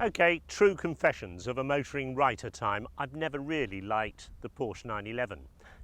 Okay, true confessions of a motoring writer time. I've never really liked the Porsche 911.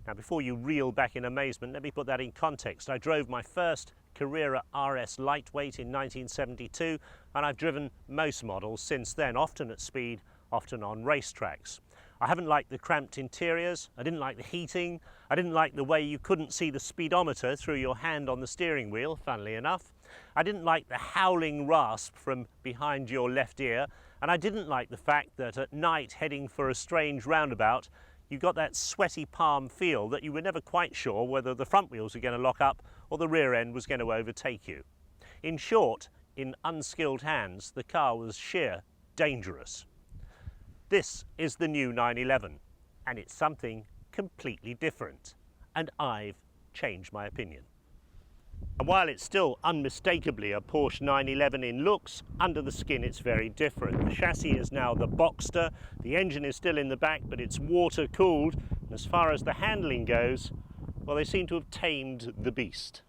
Now, before you reel back in amazement, let me put that in context. I drove my first Carrera RS lightweight in 1972, and I've driven most models since then, often at speed, often on racetracks. I haven't liked the cramped interiors, I didn't like the heating, I didn't like the way you couldn't see the speedometer through your hand on the steering wheel, funnily enough. I didn't like the howling rasp from behind your left ear, and I didn't like the fact that at night, heading for a strange roundabout, you got that sweaty palm feel that you were never quite sure whether the front wheels were going to lock up or the rear end was going to overtake you. In short, in unskilled hands, the car was sheer dangerous. This is the new 911, and it's something completely different, and I've changed my opinion. And while it's still unmistakably a Porsche 911 in looks, under the skin it's very different. The chassis is now the Boxter, the engine is still in the back, but it's water cooled, and as far as the handling goes, well, they seem to have tamed the beast.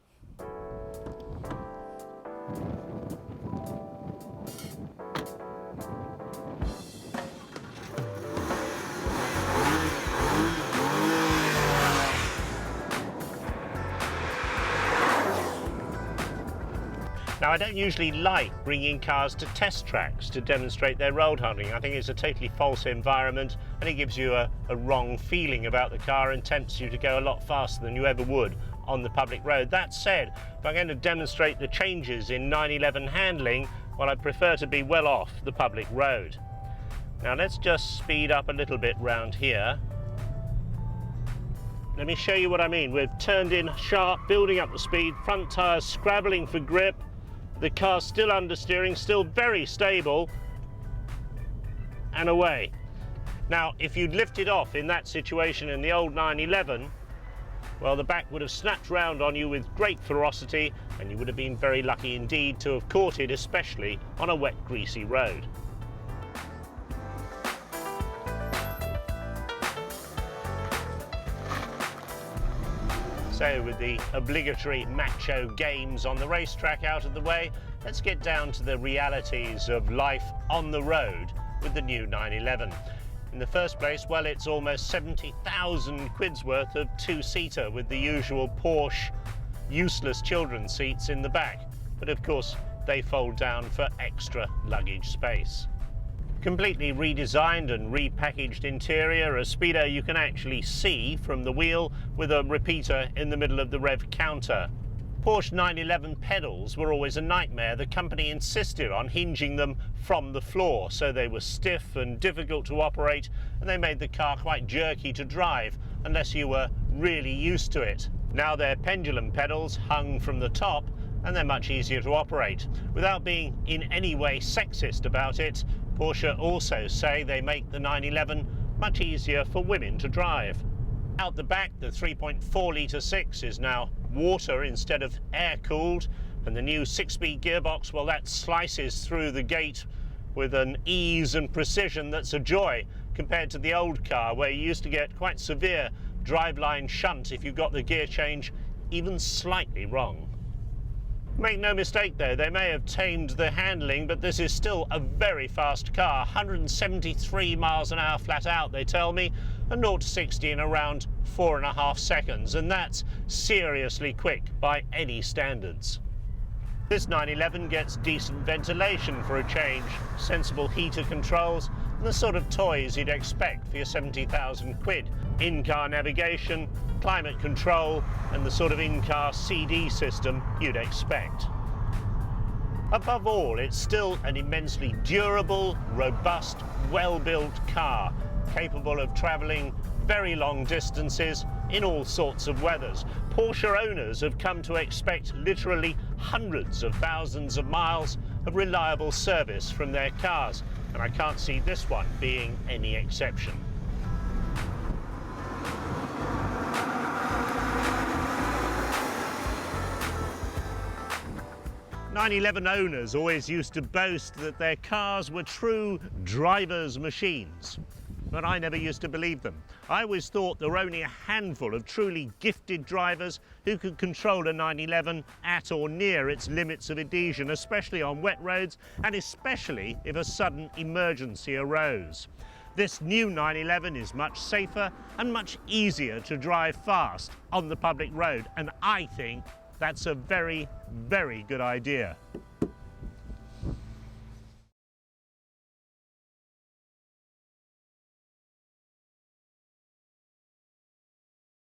Now, I don't usually like bringing cars to test tracks to demonstrate their road handling. I think it's a totally false environment, and it gives you a wrong feeling about the car and tempts you to go a lot faster than you ever would on the public road. That said, if I'm going to demonstrate the changes in 911 handling, well, I prefer to be well off the public road. Now, let's just speed up a little bit round here. Let me show you what I mean. We've turned in sharp, building up the speed, front tyres scrabbling for grip. The car's still understeering, still very stable, and away. Now, if you'd lifted off in that situation in the old 911, well, the back would have snapped round on you with great ferocity, and you would have been very lucky indeed to have caught it, especially on a wet, greasy road. So, with the obligatory macho games on the racetrack out of the way, let's get down to the realities of life on the road with the new 911. In the first place, well, it's almost 70,000 quid's worth of two-seater with the usual Porsche useless children's seats in the back. But of course, they fold down for extra luggage space. Completely redesigned and repackaged interior, a speedo you can actually see from the wheel with a repeater in the middle of the rev counter. Porsche 911 pedals were always a nightmare. The company insisted on hinging them from the floor, so they were stiff and difficult to operate, and they made the car quite jerky to drive unless you were really used to it. Now they're pendulum pedals hung from the top, and they're much easier to operate. Without being in any way sexist about it, Porsche also say they make the 911 much easier for women to drive. Out the back, the 3.4 litre 6 is now water instead of air-cooled, and the new 6-speed gearbox, well, that slices through the gate with an ease and precision that's a joy compared to the old car, where you used to get quite severe driveline shunt if you got the gear change even slightly wrong. Make no mistake though, they may have tamed the handling, but this is still a very fast car. 173 miles an hour flat out, they tell me, and 0 to 60 in around 4.5 seconds, and that's seriously quick by any standards. This 911 gets decent ventilation for a change, sensible heater controls, and the sort of toys you'd expect for your 70,000 quid. In-car navigation, climate control, and the sort of in-car CD system you'd expect. Above all, it's still an immensely durable, robust, well-built car, capable of travelling very long distances in all sorts of weathers. Porsche owners have come to expect literally hundreds of thousands of miles of reliable service from their cars, and I can't see this one being any exception. .911 owners always used to boast that their cars were true driver's machines. but I never used to believe them. I always thought there were only a handful of truly gifted drivers who could control a 911 at or near its limits of adhesion, especially on wet roads and especially if a sudden emergency arose. This new 911 is much safer and much easier to drive fast on the public road, and I think that's a very, very good idea.